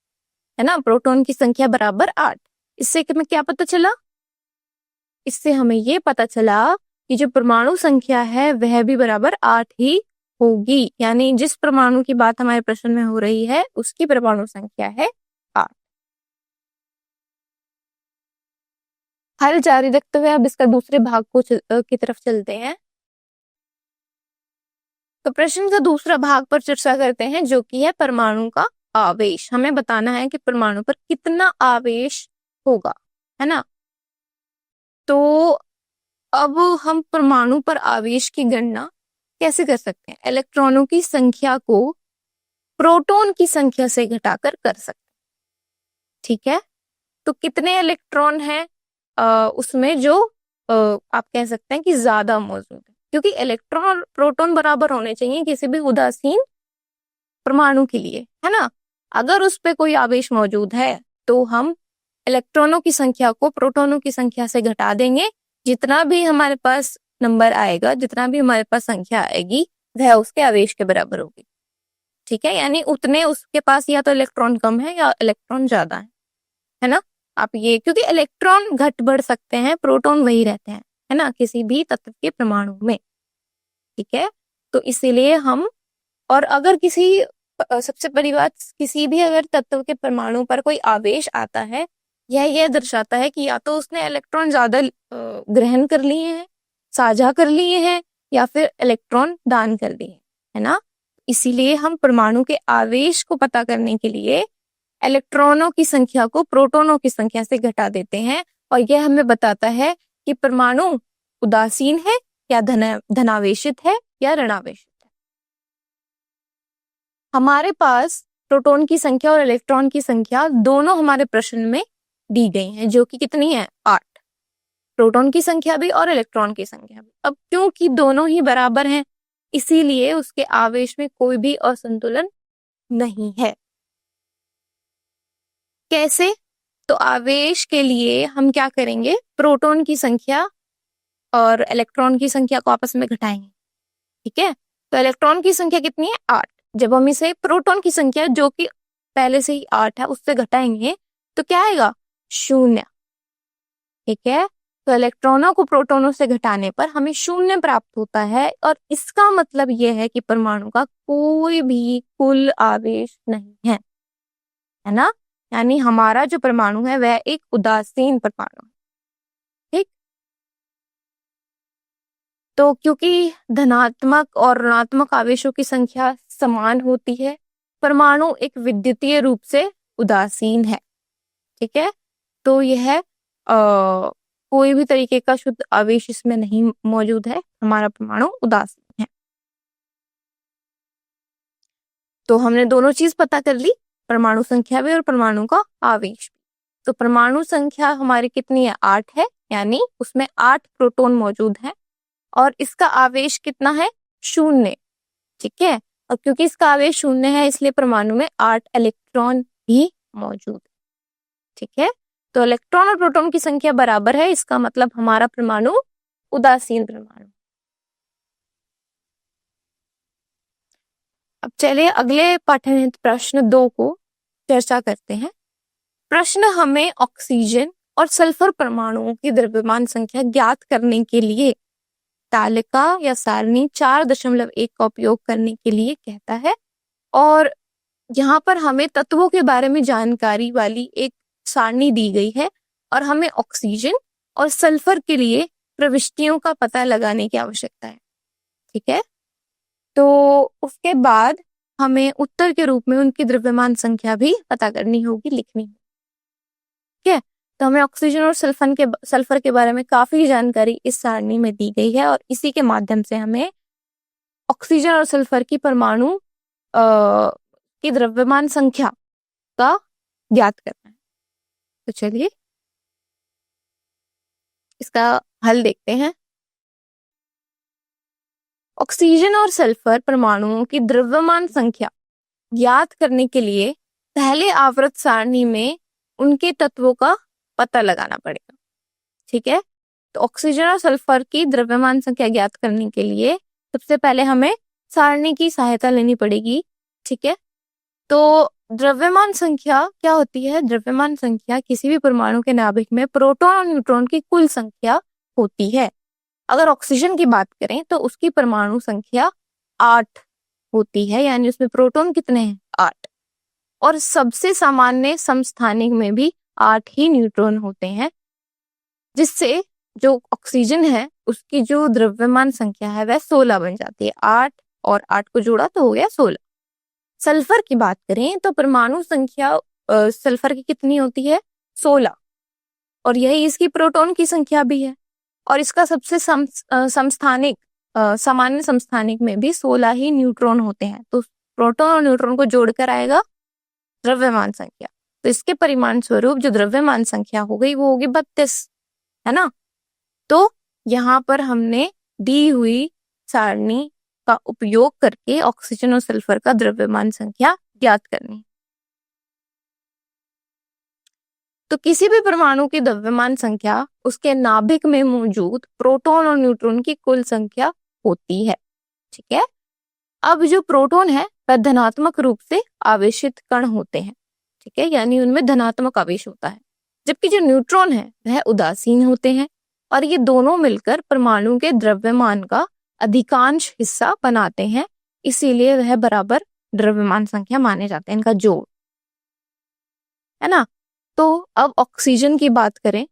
है ना। प्रोटॉन की संख्या बराबर 8। इससे हमें क्या पता चला, इससे हमें ये पता चला कि जो परमाणु संख्या है वह भी बराबर 8 ही होगी, यानी जिस परमाणु की बात हमारे प्रश्न में हो रही है उसकी परमाणु संख्या है 8। हल जारी रखते हुए अब इसका दूसरे भाग की तरफ चलते हैं। तो प्रश्न का दूसरा भाग पर चर्चा करते हैं, जो कि है परमाणु का आवेश। हमें बताना है कि परमाणु पर कितना आवेश होगा, है ना। तो अब हम परमाणु पर आवेश की गणना कैसे कर सकते हैं? इलेक्ट्रॉनों की संख्या को प्रोटॉन की संख्या से घटाकर कर सकते हैं, ठीक है। तो कितने इलेक्ट्रॉन हैं उसमें जो आप कह सकते हैं कि ज्यादा मौजूद है, क्योंकि इलेक्ट्रॉन और प्रोटॉन बराबर होने चाहिए किसी भी उदासीन परमाणु के लिए, है ना। अगर उस पे कोई आवेश मौजूद है तो हम इलेक्ट्रॉनों की संख्या को प्रोटॉनों की संख्या से घटा देंगे। जितना भी हमारे पास नंबर आएगा, जितना भी हमारे पास संख्या आएगी, वह उसके आवेश के बराबर होगी, ठीक है। यानी उतने उसके पास या तो इलेक्ट्रॉन कम है या इलेक्ट्रॉन ज्यादा है ना। आप ये, क्योंकि इलेक्ट्रॉन घट बढ़ सकते हैं, प्रोटॉन वही रहते हैं, है ना, किसी भी तत्व के परमाणु में, ठीक है। तो इसीलिए हम, और अगर किसी, सबसे बड़ी बात, किसी भी अगर तत्व के परमाणु पर कोई आवेश आता है, यह दर्शाता है कि या तो उसने इलेक्ट्रॉन ज्यादा ग्रहण कर लिए हैं, साझा कर लिए हैं, या फिर इलेक्ट्रॉन दान कर दिए, है ना। इसीलिए हम परमाणु के आवेश को पता करने के लिए इलेक्ट्रॉनों की संख्या को प्रोटॉनों की संख्या से घटा देते हैं, और यह हमें बताता है कि परमाणु उदासीन है या धनावेशित है या ऋणावेशित है। हमारे पास प्रोटॉन की संख्या और इलेक्ट्रॉन की संख्या दोनों हमारे प्रश्न में दी गई हैं, जो कि कितनी है, 8। प्रोटॉन की संख्या भी और इलेक्ट्रॉन की संख्या भी। अब क्योंकि दोनों ही बराबर हैं, इसीलिए उसके आवेश में कोई भी असंतुलन नहीं है। कैसे? तो आवेश के लिए हम क्या करेंगे, प्रोटॉन की संख्या और इलेक्ट्रॉन की संख्या को आपस में घटाएंगे, ठीक है। तो इलेक्ट्रॉन की संख्या कितनी है, 8। जब हम इसे प्रोटॉन की संख्या, जो कि पहले से ही 8 है, उससे घटाएंगे तो क्या आएगा, 0, ठीक है। तो इलेक्ट्रॉनों को प्रोटॉनों से घटाने पर हमें 0 प्राप्त होता है, और इसका मतलब यह है कि परमाणु का कोई भी कुल आवेश नहीं है ना। यानी हमारा जो परमाणु है वह एक उदासीन परमाणु है, ठीक। तो क्योंकि धनात्मक और ऋणात्मक आवेशों की संख्या समान होती है, परमाणु एक विद्युतीय रूप से उदासीन है, ठीक है। तो यह कोई भी तरीके का शुद्ध आवेश इसमें नहीं मौजूद है, हमारा परमाणु उदासीन है। तो हमने दोनों चीज पता कर ली, परमाणु संख्या भी और परमाणु का आवेश भी। तो परमाणु संख्या हमारी कितनी है, 8 है, यानी उसमें 8 प्रोटॉन मौजूद हैं, और इसका आवेश कितना है, 0, ठीक है। और क्योंकि इसका आवेश 0 है, इसलिए परमाणु में 8 इलेक्ट्रॉन भी मौजूद है, ठीक है। तो इलेक्ट्रॉन और प्रोटॉन की संख्या बराबर है, इसका मतलब हमारा परमाणु उदासीन परमाणु। अब चलिए अगले पाठ्यक्रम प्रश्न 2 को चर्चा करते हैं। प्रश्न हमें ऑक्सीजन और सल्फर परमाणुओं की द्रव्यमान संख्या ज्ञात करने के लिए तालिका या सारणी 4.1 का उपयोग करने के लिए कहता है, और यहाँ पर हमें तत्वों के बारे में जानकारी वाली एक सारणी दी गई है और हमें ऑक्सीजन और सल्फर के लिए प्रविष्टियों का पता लगाने की आवश्यकता है। ठीक है, तो उसके बाद हमें उत्तर के रूप में उनकी द्रव्यमान संख्या भी पता करनी होगी, लिखनी होगी। ठीक है, तो हमें ऑक्सीजन और सल्फर के बारे में काफी जानकारी इस सारणी में दी गई है और इसी के माध्यम से हमें ऑक्सीजन और सल्फर की परमाणु की द्रव्यमान संख्या का ज्ञात करना है। तो चलिए इसका हल देखते हैं। ऑक्सीजन और सल्फर परमाणुओं की द्रव्यमान संख्या ज्ञात करने के लिए पहले आवर्त सारणी में उनके तत्वों का पता लगाना पड़ेगा। ठीक है, तो ऑक्सीजन और सल्फर की द्रव्यमान संख्या ज्ञात करने के लिए सबसे पहले हमें सारणी की सहायता लेनी पड़ेगी। ठीक है, तो द्रव्यमान संख्या क्या होती है? द्रव्यमान संख्या किसी भी परमाणु के नाभिक में प्रोटॉन और न्यूट्रॉन की कुल संख्या होती है। अगर ऑक्सीजन की बात करें तो उसकी परमाणु संख्या 8 होती है, यानी उसमें प्रोटॉन कितने हैं? 8। और सबसे सामान्य समस्थानिक में भी 8 ही न्यूट्रॉन होते हैं, जिससे जो ऑक्सीजन है उसकी जो द्रव्यमान संख्या है वह 16 बन जाती है। 8 और 8 को जोड़ा तो हो गया 16। सल्फर की बात करें तो परमाणु संख्या सल्फर की कितनी होती है? 16, और यही इसकी प्रोटॉन की संख्या भी है। और इसका सबसे समस्थानिक सामान्य समस्थानिक में भी 16 ही न्यूट्रॉन होते हैं। तो प्रोटॉन और न्यूट्रॉन को जोड़कर आएगा द्रव्यमान संख्या। तो इसके परिमाण स्वरूप जो द्रव्यमान संख्या हो गई वो होगी 32, है ना। तो यहाँ पर हमने दी हुई सारणी का उपयोग करके ऑक्सीजन और सल्फर का द्रव्यमान संख्या ज्ञात करनी। तो किसी भी परमाणु की द्रव्यमान संख्या उसके नाभिक में मौजूद प्रोटॉन और न्यूट्रॉन की कुल संख्या होती है। ठीक है, अब जो प्रोटॉन है वह धनात्मक रूप से आवेशित कण होते हैं। ठीक है, यानी उनमें धनात्मक आवेश होता है, जबकि जो न्यूट्रॉन है वह उदासीन होते हैं और ये दोनों मिलकर परमाणु के द्रव्यमान का अधिकांश हिस्सा बनाते हैं, इसीलिए वह बराबर द्रव्यमान संख्या माने जाते हैं, इनका जोड़, है ना। तो अब ऑक्सीजन की बात करें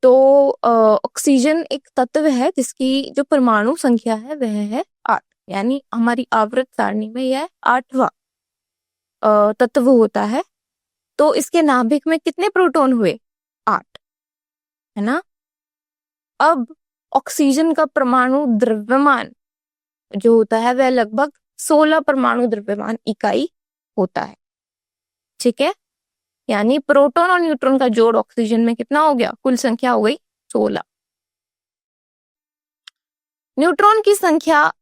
तो ऑक्सीजन एक तत्व है जिसकी जो परमाणु संख्या है वह है 8, यानी हमारी आवर्त सारणी में यह 8वां तत्व होता है। तो इसके नाभिक में कितने प्रोटॉन हुए? 8, है ना। अब ऑक्सीजन का परमाणु द्रव्यमान जो होता है वह लगभग 16 परमाणु द्रव्यमान इकाई होता है। ठीक है, यानी प्रोटॉन और न्यूट्रॉन का जोड़ ऑक्सीजन में कितना हो गया? कुल संख्या हो गई 16। न्यूट्रॉन की संख्या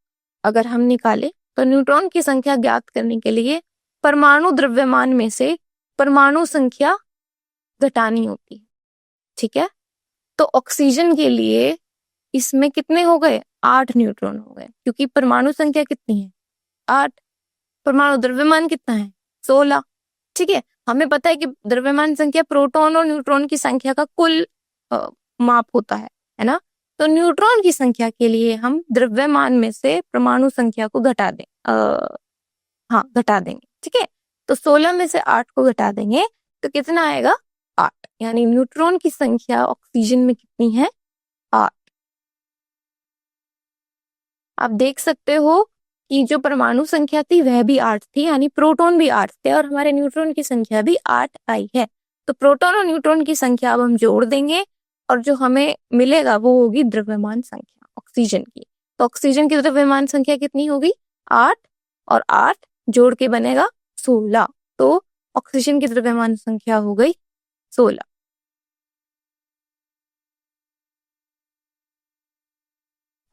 अगर हम निकाले तो न्यूट्रॉन की संख्या ज्ञात करने के लिए परमाणु द्रव्यमान में से परमाणु संख्या घटानी होती है। ठीक है, तो ऑक्सीजन के लिए इसमें कितने हो गए? 8 न्यूट्रॉन हो गए, क्योंकि परमाणु संख्या कितनी है? 8। परमाणु द्रव्यमान कितना है? 16। ठीक है, हमें पता है कि द्रव्यमान संख्या प्रोटॉन और न्यूट्रॉन की संख्या का कुल माप होता है ना। तो न्यूट्रॉन की संख्या के लिए हम द्रव्यमान में से परमाणु संख्या को घटा देंगे। ठीक है, तो 16 में से 8 को घटा देंगे तो कितना आएगा? 8, यानी न्यूट्रॉन की संख्या ऑक्सीजन में कितनी है? 8। आप देख सकते हो कि जो परमाणु संख्या थी वह भी 8 थी, यानी प्रोटॉन भी 8 थे और हमारे न्यूट्रॉन की संख्या भी 8 आई है। तो प्रोटॉन और न्यूट्रॉन की संख्या अब हम जोड़ देंगे और जो हमें मिलेगा वो होगी द्रव्यमान संख्या ऑक्सीजन की। तो ऑक्सीजन की द्रव्यमान संख्या कितनी होगी? 8 और 8 जोड़ के बनेगा 16। तो ऑक्सीजन की द्रव्यमान संख्या हो गई 16।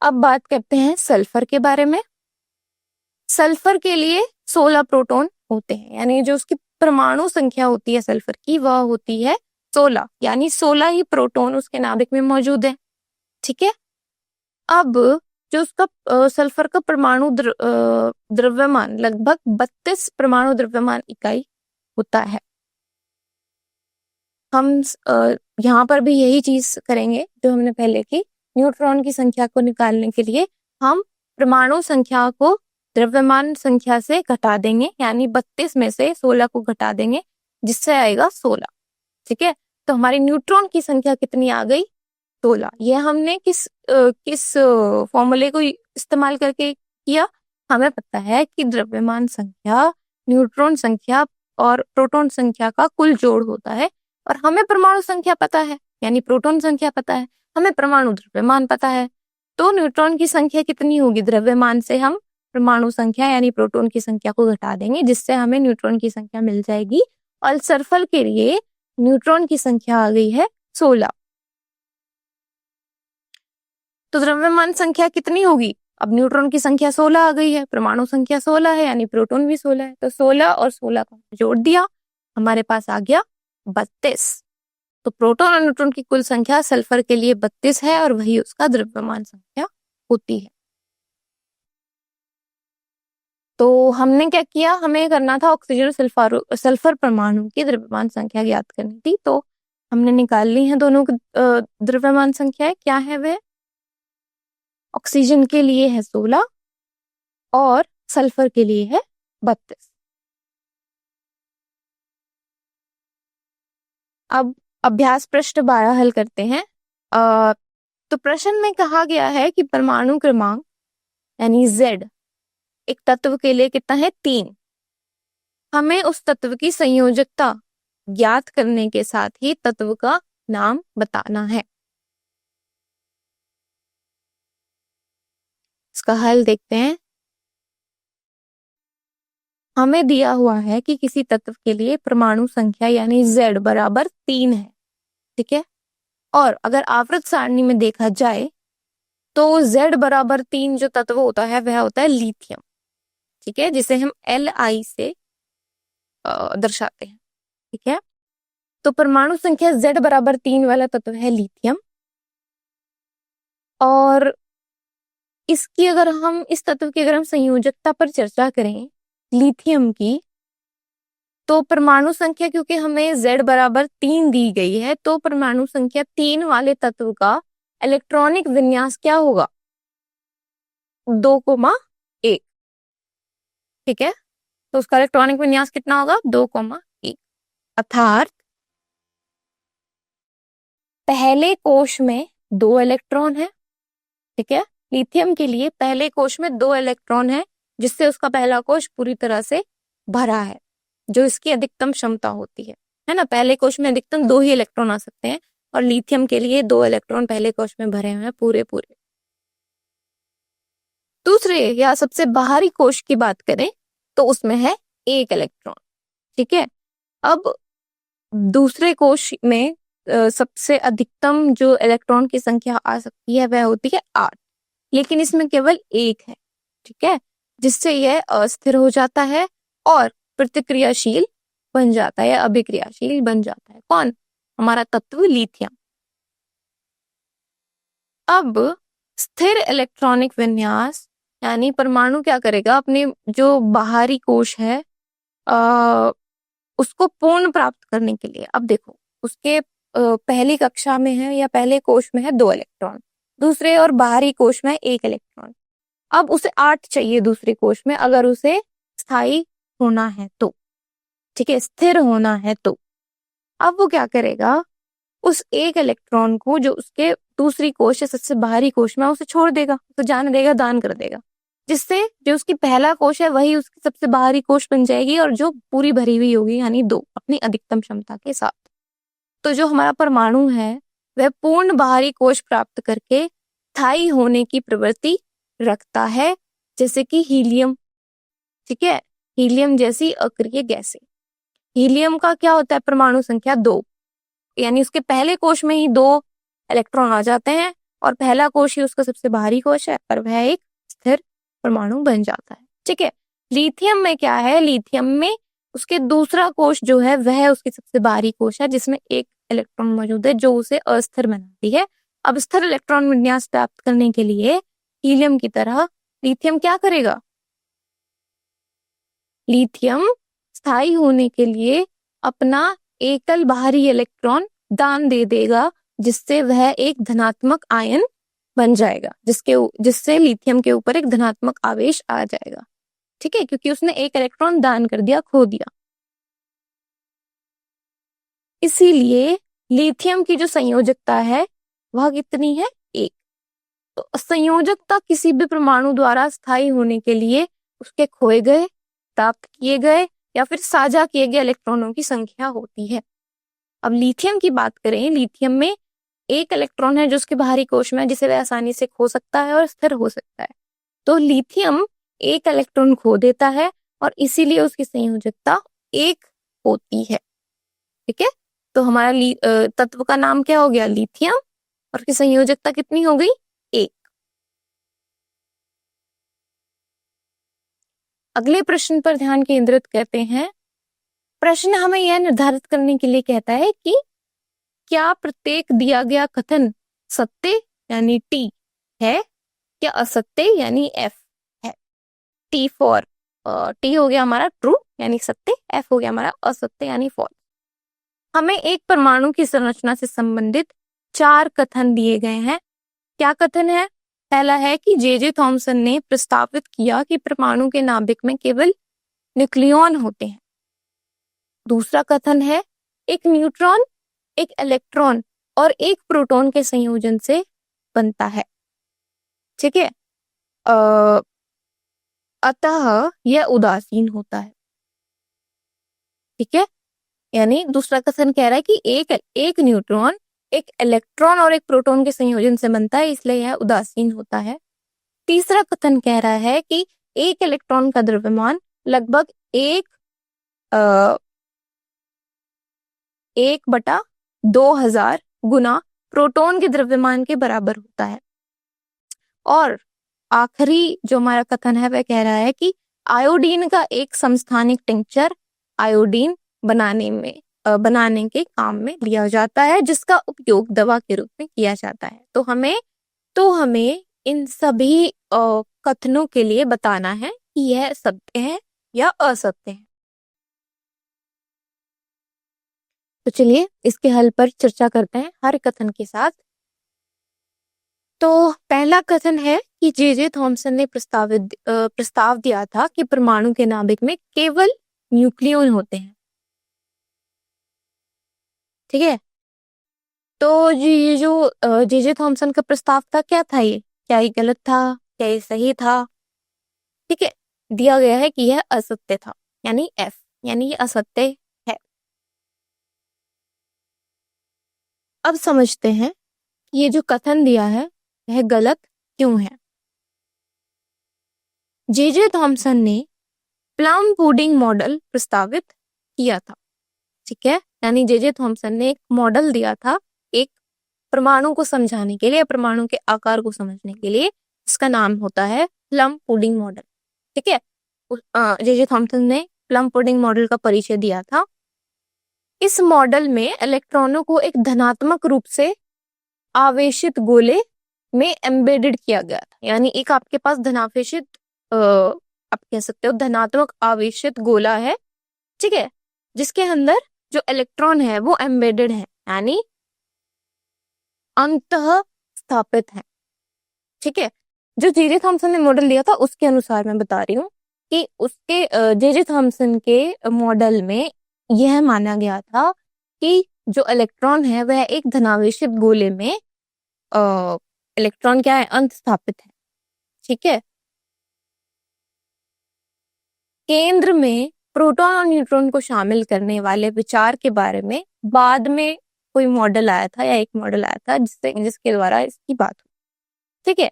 अब बात करते हैं सल्फर के बारे में। सल्फर के लिए 16 प्रोटॉन होते हैं, यानी जो उसकी परमाणु संख्या होती है सल्फर की वह होती है 16, यानी 16 ही प्रोटॉन उसके नाभिक में मौजूद है। ठीक है, अब जो उसका सल्फर का परमाणु द्रव्यमान लगभग 32 परमाणु द्रव्यमान इकाई होता है। हम यहाँ पर भी यही चीज करेंगे जो हमने पहले की। न्यूट्रॉन की संख्या को निकालने के लिए हम परमाणु संख्या को द्रव्यमान संख्या से घटा देंगे, यानी 32 में से 16 को घटा देंगे, जिससे आएगा 16। ठीक है, तो हमारी न्यूट्रॉन की संख्या कितनी आ गई? 16। यह हमने किस फॉर्मूले को इस्तेमाल करके किया? हमें पता है कि द्रव्यमान संख्या न्यूट्रॉन संख्या और प्रोटॉन संख्या का कुल जोड़ होता है, और हमें परमाणु संख्या पता है, यानी प्रोटॉन संख्या पता है, हमें परमाणु द्रव्यमान पता है। तो न्यूट्रॉन की संख्या कितनी होगी? द्रव्यमान से हम परमाणु संख्या यानी प्रोटॉन की संख्या को घटा देंगे, जिससे हमें न्यूट्रॉन की संख्या मिल जाएगी। और सल्फर के लिए न्यूट्रॉन की संख्या आ गई है 16। तो द्रव्यमान संख्या कितनी होगी? अब न्यूट्रॉन की संख्या 16 आ गई है, परमाणु संख्या 16 है, यानी प्रोटॉन भी 16 है। तो 16 और 16 का जोड़ दिया, हमारे पास आ गया 32। तो प्रोटॉन और न्यूट्रॉन की कुल संख्या सल्फर के लिए 32 है, और वही उसका द्रव्यमान संख्या होती है। तो हमने क्या किया? हमें करना था ऑक्सीजन और सल्फर परमाणु की द्रव्यमान संख्या ज्ञात करनी थी। तो हमने निकाल ली है दोनों की द्रव्यमान संख्या। क्या है वे? ऑक्सीजन के लिए है 16 और सल्फर के लिए है 32। अब अभ्यास प्रश्न 12 हल करते हैं। तो प्रश्न में कहा गया है कि परमाणु क्रमांक यानी Z एक तत्व के लिए कितना है? 3। हमें उस तत्व की संयोजकता ज्ञात करने के साथ ही तत्व का नाम बताना है। इसका हल देखते हैं। हमें दिया हुआ है कि किसी तत्व के लिए परमाणु संख्या यानी Z बराबर 3 है। ठीक है, और अगर आवर्त सारणी में देखा जाए तो Z बराबर 3 जो तत्व होता है वह होता है लिथियम। ठीक है, जिसे हम Li से दर्शाते हैं। ठीक है, तो परमाणु संख्या Z बराबर 3 वाला तत्व है लिथियम, और इसकी अगर हम इस तत्व की अगर हम संयोजकता पर चर्चा करें लिथियम की, तो परमाणु संख्या क्योंकि हमें Z बराबर 3 दी गई है, तो परमाणु संख्या 3 वाले तत्व का इलेक्ट्रॉनिक विन्यास क्या होगा? 2,1। ठीक है, तो उसका इलेक्ट्रॉनिक विन्यास कितना होगा? 2,1। अर्थात पहले कोश में 2 इलेक्ट्रॉन है। ठीक है, लिथियम के लिए पहले कोश में 2 इलेक्ट्रॉन है, जिससे उसका पहला कोश पूरी तरह से भरा है, जो इसकी अधिकतम क्षमता होती है ना। पहले कोश में अधिकतम 2 ही इलेक्ट्रॉन आ सकते हैं, और लिथियम के लिए 2 इलेक्ट्रॉन पहले कोश में भरे हुए हैं पूरे। दूसरे या सबसे बाहरी कोश की बात करें तो उसमें है 1 इलेक्ट्रॉन। ठीक है, अब दूसरे कोश में सबसे अधिकतम जो इलेक्ट्रॉन की संख्या आ सकती है वह होती है 8, लेकिन इसमें केवल 1 है। ठीक है, जिससे यह अस्थिर हो जाता है और प्रतिक्रियाशील बन जाता है या अभिक्रियाशील बन जाता है। कौन? हमारा तत्व लिथियम। अब स्थिर इलेक्ट्रॉनिक विन्यास यानी परमाणु क्या करेगा? अपने जो बाहरी कोश है उसको पूर्ण प्राप्त करने के लिए, अब देखो उसके पहली कक्षा में है या पहले कोश में है 2 इलेक्ट्रॉन, दूसरे और बाहरी कोश में 1 इलेक्ट्रॉन। अब उसे 8 चाहिए दूसरे कोश में, अगर उसे स्थायी होना है तो। ठीक है, स्थिर होना है तो। अब वो क्या करेगा? उस 1 इलेक्ट्रॉन को जो उसके दूसरी कोश या सबसे बाहरी कोश में उसे छोड़ देगा, तो जाने देगा, दान कर देगा, जिससे जो उसकी पहला कोश है वही उसकी सबसे बाहरी कोश बन जाएगी, और जो पूरी भरी हुई होगी यानी 2 अपनी अधिकतम क्षमता के साथ। तो जो हमारा परमाणु है वह पूर्ण बाहरी कोश प्राप्त करके स्थायी होने की प्रवृत्ति रखता है, जैसे कि हीलियम। ठीक है, हीलियम जैसी अक्रिय गैसें। हीलियम का क्या होता है? परमाणु संख्या 2, यानी उसके पहले कोश में ही 2 इलेक्ट्रॉन आ जाते हैं, और पहला कोश ही उसका सबसे बाहरी कोश है, और वह एक स्थिर परमाणु बन जाता है। ठीक है, लिथियम में क्या है? लिथियम में उसके दूसरा कोश जो है वह उसकी सबसे बाहरी कोश है, जिसमें 1 इलेक्ट्रॉन मौजूद है, जो उसे अस्थिर बनाती है। अब स्थिर इलेक्ट्रॉन विन्यास प्राप्त करने के लिए हीलियम की तरह लिथियम क्या करेगा? लिथियम स्थायी होने के लिए अपना एकल बाहरी इलेक्ट्रॉन दान दे देगा, जिससे वह एक धनात्मक आयन बन जाएगा, जिससे लिथियम के ऊपर एक धनात्मक आवेश आ जाएगा। ठीक है, क्योंकि उसने एक इलेक्ट्रॉन दान कर दिया, खो दिया। इसीलिए लिथियम की जो संयोजकता है वह कितनी है? 1। तो संयोजकता किसी भी परमाणु द्वारा स्थायी होने के लिए उसके खोए गए, प्राप्त किए गए या फिर साझा किए गए इलेक्ट्रॉनों की संख्या होती है। अब लिथियम की बात करें, लिथियम में एक इलेक्ट्रॉन है जो उसके बाहरी कोश में है, जिसे वह आसानी से खो सकता है और स्थिर हो सकता है। तो लिथियम एक इलेक्ट्रॉन खो देता है और इसीलिए उसकी संयोजकता 1 होती है। ठीक है, तो हमारा तत्व का नाम क्या हो गया? लिथियम, और उसकी संयोजकता कितनी हो गई? 1। अगले प्रश्न पर ध्यान केंद्रित करते हैं। प्रश्न हमें यह निर्धारित करने के लिए कहता है कि क्या प्रत्येक दिया गया कथन सत्य यानी टी है या असत्य यानी एफ है। टी फॉर टी हो गया हमारा ट्रू यानी सत्य, एफ हो गया हमारा असत्य यानी फॉल्स। हमें एक परमाणु की संरचना से संबंधित 4 कथन दिए गए हैं। क्या कथन है? पहला है कि जे थॉमसन ने प्रस्तावित किया कि परमाणु के नाभिक में केवल न्यूक्लियॉन होते हैं। दूसरा कथन है एक न्यूट्रॉन, एक इलेक्ट्रॉन और एक प्रोटॉन के संयोजन से बनता है। ठीक है, अतः यह उदासीन होता है। ठीक है, यानी दूसरा कथन कह रहा है कि एक न्यूट्रॉन, एक इलेक्ट्रॉन और एक प्रोटॉन के संयोजन से बनता है, इसलिए यह उदासीन होता है। तीसरा कथन कह रहा है कि एक इलेक्ट्रॉन का द्रव्यमान लगभग 1/2000 गुना प्रोटॉन के द्रव्यमान के बराबर होता है। और आखिरी जो हमारा कथन है वह कह रहा है कि आयोडीन का एक समस्थानिक टिंचर आयोडीन बनाने के काम में लिया जाता है, जिसका उपयोग दवा के रूप में किया जाता है। तो हमें इन सभी कथनों के लिए बताना है कि यह सत्य है या असत्य है। तो चलिए इसके हल पर चर्चा करते हैं हर कथन के साथ। तो पहला कथन है कि जे थॉमसन ने प्रस्ताव दिया था कि परमाणु के नाभिक में केवल न्यूक्लियॉन होते हैं। ठीक है, तो ये जो जे थॉमसन का प्रस्ताव था, क्या था ये? क्या ये गलत था? क्या ये सही था? ठीक है, दिया गया है कि यह असत्य था, यानी एफ, यानी ये असत्य है। अब समझते हैं ये जो कथन दिया है वह गलत क्यों है। जे थॉमसन ने प्लम पुडिंग मॉडल प्रस्तावित किया था। ठीक है, यानी जे थॉमसन ने एक मॉडल दिया था एक परमाणु को समझाने के लिए, परमाणु के आकार को समझने के लिए। इसका नाम होता है प्लम पुडिंग मॉडल। ठीक है, जे थॉमसन ने प्लम पुडिंग मॉडल का परिचय दिया था। इस मॉडल में इलेक्ट्रॉनों को एक धनात्मक रूप से आवेशित गोले में एम्बेडेड किया गया था, यानी एक आपके पास धनावेशित आप कह सकते हो धनात्मक आवेशित गोला है। ठीक है, जिसके अंदर जो इलेक्ट्रॉन है वो एम्बेडेड है, यानी अंतः स्थापित है। ठीक है, जो जे थॉमसन ने मॉडल दिया था उसके अनुसार मैं बता रही हूँ कि उसके जे थॉमसन के मॉडल में यह माना गया था कि जो इलेक्ट्रॉन है वह एक धनावेशित गोले में इलेक्ट्रॉन क्या है? अंत स्थापित है। ठीक है, केंद्र में प्रोटॉन और न्यूट्रॉन को शामिल करने वाले विचार के बारे में बाद में कोई मॉडल आया था या एक मॉडल आया था जिसके द्वारा इसकी बात हुई। ठीक है,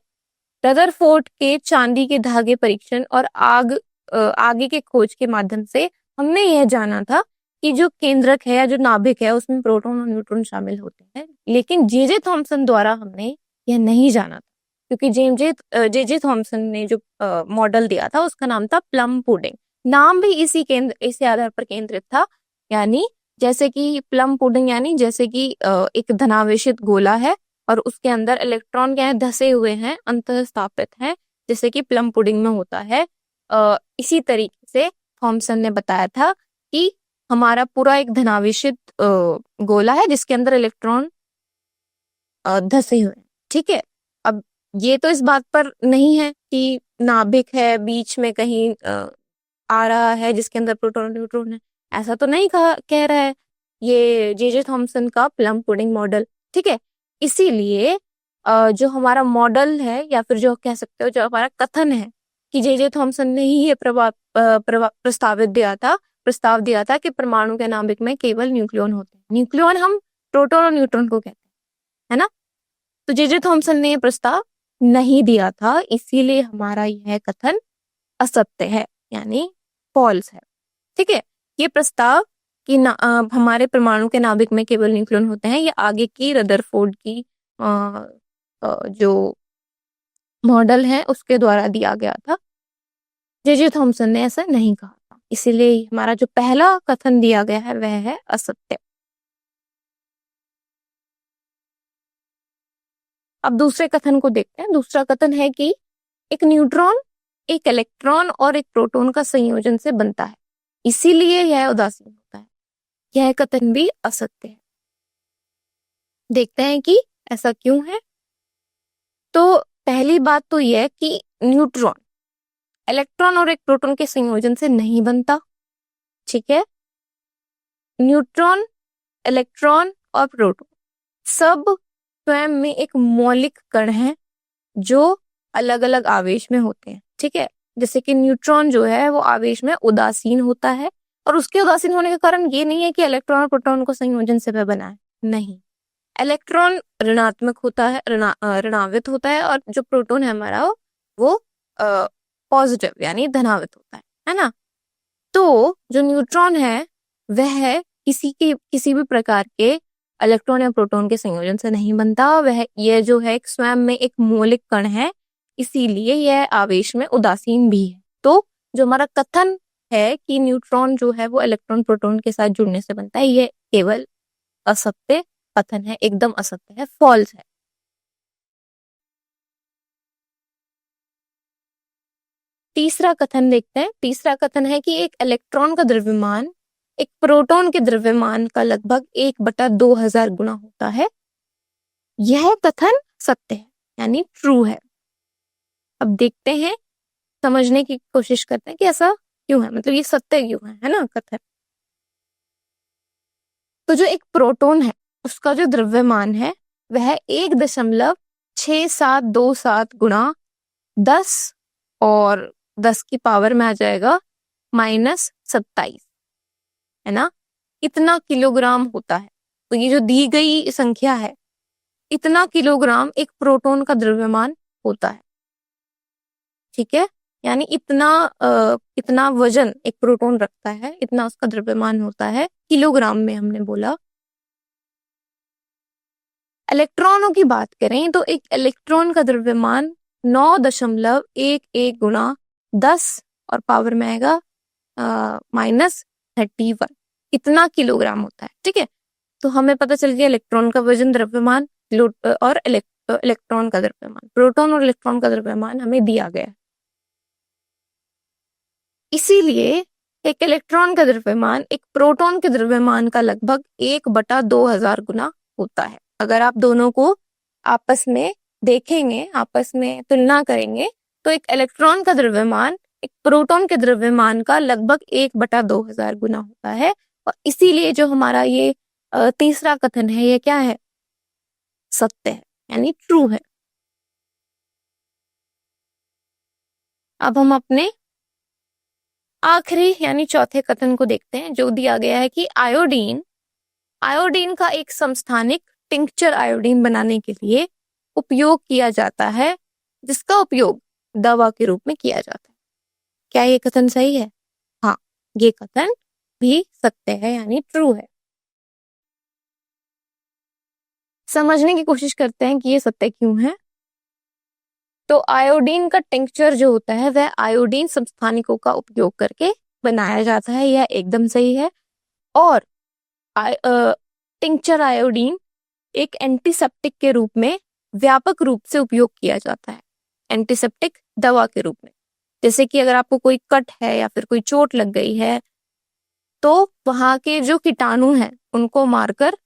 रदरफोर्ड के चांदी के धागे परीक्षण और आगे के खोज के माध्यम से हमने यह जाना था कि जो केंद्रक है या जो नाभिक है उसमें प्रोटॉन और न्यूट्रॉन शामिल होते हैं। लेकिन जे थॉमसन द्वारा हमने यह नहीं जाना था, क्योंकि जे थॉमसन ने जो मॉडल दिया था उसका नाम था प्लम पुडिंग। नाम भी इसी आधार पर केंद्रित था, यानी जैसे कि प्लम पुडिंग, यानी जैसे कि एक धनावेशित गोला है और उसके अंदर इलेक्ट्रॉन क्या है? धसे हुए हैं, अंतः स्थापित हैं, जैसे कि प्लम पुडिंग में होता है। इसी तरीके से थॉमसन ने बताया था कि हमारा पूरा एक धनावेशित गोला है जिसके अंदर इलेक्ट्रॉन धसे हुए हैं। ठीक है, अब ये तो इस बात पर नहीं है कि नाभिक है, बीच में कहीं आ रहा है जिसके अंदर प्रोटॉन और न्यूट्रॉन है, ऐसा तो नहीं कह रहा है ये जे थॉमसन का प्लम पुडिंग मॉडल। ठीक है, इसीलिए जो हमारा मॉडल है या फिर जो कह सकते हो जो हमारा कथन है कि जे थॉमसन ने ही ये प्रस्ताव दिया था कि परमाणु के नाभिक में केवल न्यूक्लियॉन होते हैं। न्यूक्लियॉन हम प्रोटॉन और न्यूट्रॉन को कहते हैं, है ना। तो जे थॉमसन ने ये प्रस्ताव नहीं दिया था, इसीलिए हमारा यह कथन असत्य है, यानी फॉल्स है। ठीक है, ये प्रस्ताव कि हमारे परमाणु के नाभिक में केवल न्यूक्लियॉन होते हैं, ये आगे की रदरफोर्ड की जो मॉडल है उसके द्वारा दिया गया था। जे थॉमसन ने ऐसा नहीं कहा था, इसीलिए हमारा जो पहला कथन दिया गया है वह है असत्य। अब दूसरे कथन को देखते हैं। दूसरा कथन है कि एक न्यूट्रॉन एक इलेक्ट्रॉन और एक प्रोटॉन का संयोजन से बनता है, इसीलिए यह उदासीन होता है। यह कथन भी असत्य है। देखते हैं कि ऐसा क्यों है। तो पहली बात तो यह कि न्यूट्रॉन इलेक्ट्रॉन और एक प्रोटॉन के संयोजन से नहीं बनता। ठीक है, न्यूट्रॉन, इलेक्ट्रॉन और प्रोटॉन सब स्वयं में एक मौलिक कण है जो अलग अलग आवेश में होते हैं। ठीक है, जैसे कि न्यूट्रॉन जो है वो आवेश में उदासीन होता है, और उसके उदासीन होने का कारण ये नहीं है कि इलेक्ट्रॉन और प्रोटॉन को संयोजन से वह बना है, नहीं। इलेक्ट्रॉन ऋणात्मक होता है, ऋणावित होता है, और जो प्रोटॉन है हमारा वो पॉजिटिव यानी धनावित होता है ना। तो जो न्यूट्रॉन है वह किसी भी प्रकार के इलेक्ट्रॉन या प्रोटॉन के संयोजन से नहीं बनता। वह यह जो है स्वयं में एक मौलिक कण है, इसीलिए यह आवेश में उदासीन भी है। तो जो हमारा कथन है कि न्यूट्रॉन जो है वो इलेक्ट्रॉन प्रोटॉन के साथ जुड़ने से बनता है, यह केवल असत्य कथन है, एकदम असत्य है, फॉल्स है। तीसरा कथन देखते हैं। तीसरा कथन है कि एक इलेक्ट्रॉन का द्रव्यमान एक प्रोटॉन के द्रव्यमान का लगभग 1/2000 गुना होता है। यह कथन सत्य है, यानी ट्रू है। अब देखते हैं, समझने की कोशिश करते हैं कि ऐसा क्यों है, मतलब ये सत्य क्यों है ना कथन। तो जो एक प्रोटॉन है उसका जो द्रव्यमान है वह 1.6727 गुणा 10 और 10 की पावर में आ जाएगा -27, है ना। इतना किलोग्राम होता है। तो ये जो दी गई संख्या है, इतना किलोग्राम एक प्रोटॉन का द्रव्यमान होता है। ठीक है, यानी इतना वजन एक प्रोटॉन रखता है, इतना उसका द्रव्यमान होता है, किलोग्राम में हमने बोला। इलेक्ट्रॉनों की बात करें तो एक इलेक्ट्रॉन का द्रव्यमान 9.11 गुणा 10 और पावर में आएगा -31, इतना किलोग्राम होता है। ठीक है, तो हमें पता चल गया इलेक्ट्रॉन का वजन, द्रव्यमान और इलेक्ट्रॉन का द्रव्यमान, प्रोटॉन और इलेक्ट्रॉन का द्रव्यमान हमें दिया गया। इसीलिए एक इलेक्ट्रॉन का द्रव्यमान एक प्रोटॉन के द्रव्यमान का लगभग 1/2000 गुना होता है। अगर आप दोनों को आपस में देखेंगे, आपस में तुलना करेंगे, तो एक इलेक्ट्रॉन का द्रव्यमान एक प्रोटॉन के द्रव्यमान का लगभग 1/2000 गुना होता है। और इसीलिए जो हमारा ये तीसरा कथन है, ये क्या है, सत्य है, यानी ट्रू है। अब हम अपने आखिरी यानी चौथे कथन को देखते हैं, जो दिया गया है कि आयोडीन का एक समस्थानिक टिंक्चर आयोडीन बनाने के लिए उपयोग किया जाता है, जिसका उपयोग दवा के रूप में किया जाता है। क्या ये कथन सही है? हाँ, ये कथन भी सत्य है, यानी ट्रू है। समझने की कोशिश करते हैं कि ये सत्य क्यों है। तो आयोडीन का टिंक्चर जो होता है वह आयोडीन समस्थानिकों का उपयोग करके बनाया जाता है, यह एकदम सही है। और टिंक्चर आयोडीन एक एंटीसेप्टिक के रूप में व्यापक रूप से उपयोग किया जाता है, एंटीसेप्टिक दवा के रूप में। जैसे कि अगर आपको कोई कट है या फिर कोई चोट लग गई है, तो वहां के जो कीटाणु हैं उनको मारकर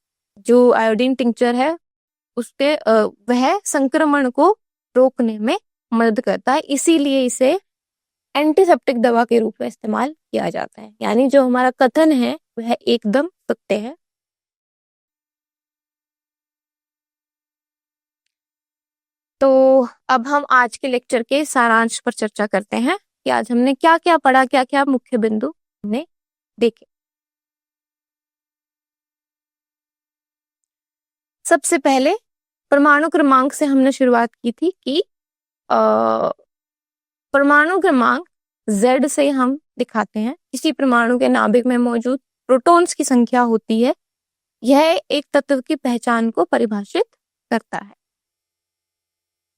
जो आयोडीन टिंक्चर है उसके वह संक्रमण को रोकने में मदद करता है, इसीलिए इसे एंटीसेप्टिक दवा के रूप में इस्तेमाल किया जाता है। यानी जो हमारा कथन है वह एकदम सत्य है। तो अब हम आज के लेक्चर के सारांश पर चर्चा करते हैं कि आज हमने क्या क्या पढ़ा, क्या क्या मुख्य बिंदु हमने देखे। सबसे पहले परमाणु क्रमांक से हमने शुरुआत की थी कि परमाणु क्रमांक Z से हम दिखाते हैं किसी परमाणु के नाभिक में मौजूद प्रोटॉन्स की संख्या होती है। यह एक तत्व की पहचान को परिभाषित करता है।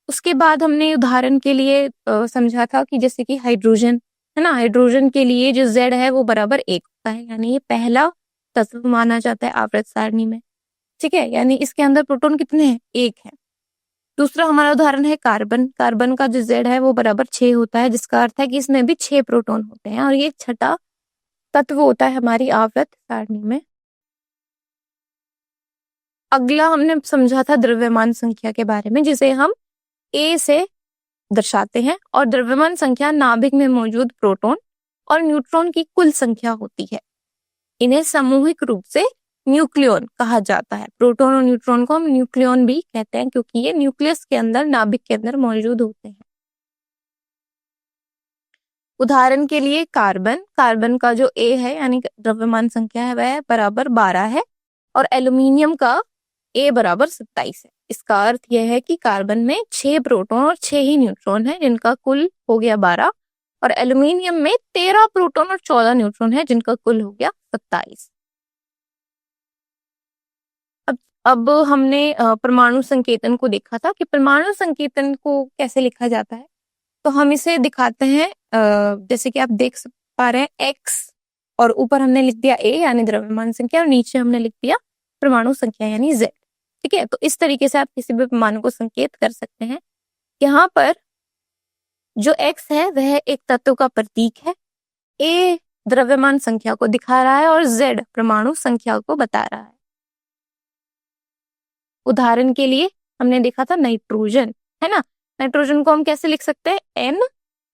उसके बाद हमने उदाहरण के लिए समझा था कि जैसे कि हाइड्रोजन है ना, हाइड्रोजन के लिए जो Z है वो बराबर 1 होता है, यानी ये पहला तत्व माना जाता है आवर्त सारणी में। ठीक है, यानी इसके अंदर प्रोटॉन कितने हैं? 1 है। दूसरा हमारा उदाहरण है कार्बन। कार्बन का जो Z है वो बराबर 6 होता है, जिसका अर्थ है कि इसमें भी 6 प्रोटॉन होते हैं और ये छठा तत्व होता है हमारी आवर्त सारणी में। अगला हमने समझा था द्रव्यमान संख्या के बारे में, जिसे हम A से दर्शाते हैं और द्रव्यमान संख्या नाभिक में मौजूद प्रोटॉन और न्यूट्रॉन की कुल संख्या होती है। इन्हें सामूहिक रूप से न्यूक्लियॉन कहा जाता है। प्रोटॉन और न्यूट्रॉन को हम न्यूक्लियॉन भी कहते हैं क्योंकि ये न्यूक्लियस के अंदर, नाभिक के अंदर मौजूद होते हैं। उदाहरण के लिए कार्बन, कार्बन का जो A है यानी द्रव्यमान संख्या है वह बराबर 12 है और एल्यूमिनियम का A बराबर 27 है। इसका अर्थ यह है कि कार्बन में 6 प्रोटॉन और 6 ही न्यूट्रॉन है, जिनका कुल हो गया 12, और एल्यूमिनियम में 13 प्रोटॉन और 14 न्यूट्रॉन है, जिनका कुल हो गया 27। अब हमने परमाणु संकेतन को देखा था कि परमाणु संकेतन को कैसे लिखा जाता है। तो हम इसे दिखाते हैं जैसे कि आप देख पा रहे हैं X और ऊपर हमने लिख दिया A यानी द्रव्यमान संख्या और नीचे हमने लिख दिया परमाणु संख्या यानी Z। ठीक है, तो इस तरीके से आप किसी भी परमाणु को संकेत कर सकते हैं। यहाँ पर जो X है वह एक तत्व का प्रतीक है, A द्रव्यमान संख्या को दिखा रहा है और Z परमाणु संख्या को बता रहा है। उदाहरण के लिए हमने देखा था नाइट्रोजन, है ना। नाइट्रोजन को हम कैसे लिख सकते हैं? N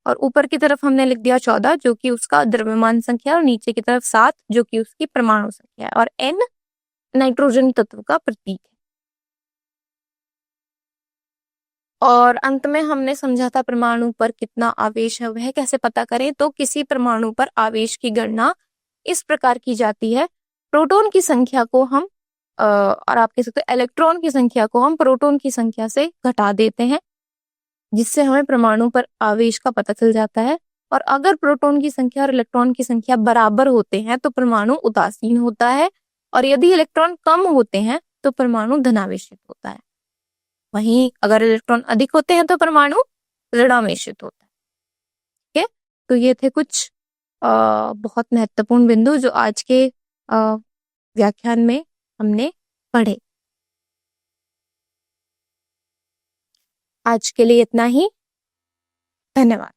और ऊपर की तरफ हमने लिख दिया 14 जो कि उसका द्रव्यमान संख्या और नीचे की तरफ 7 जो कि उसकी परमाणु संख्या है, और N नाइट्रोजन तत्व का प्रतीक है। और अंत में हमने समझा था परमाणु पर कितना आवेश है वह कैसे पता करें। तो किसी परमाणु पर आवेश की गणना इस प्रकार की जाती है, प्रोटॉन की संख्या को हम और आप कह सकते हैं इलेक्ट्रॉन की संख्या को हम प्रोटॉन की संख्या से घटा देते हैं, जिससे हमें परमाणु पर आवेश का पता चल जाता है। और अगर प्रोटॉन की संख्या और इलेक्ट्रॉन की संख्या बराबर होते हैं तो परमाणु उदासीन होता है, और यदि इलेक्ट्रॉन कम होते हैं तो परमाणु धनावेशित होता है। वहीं अगर इलेक्ट्रॉन अधिक होते हैं तो परमाणु ऋणावेशित होता है। ठीक है, तो ये थे कुछ बहुत महत्वपूर्ण बिंदु जो आज के व्याख्यान में हमने पढ़े। आज के लिए इतना ही, धन्यवाद।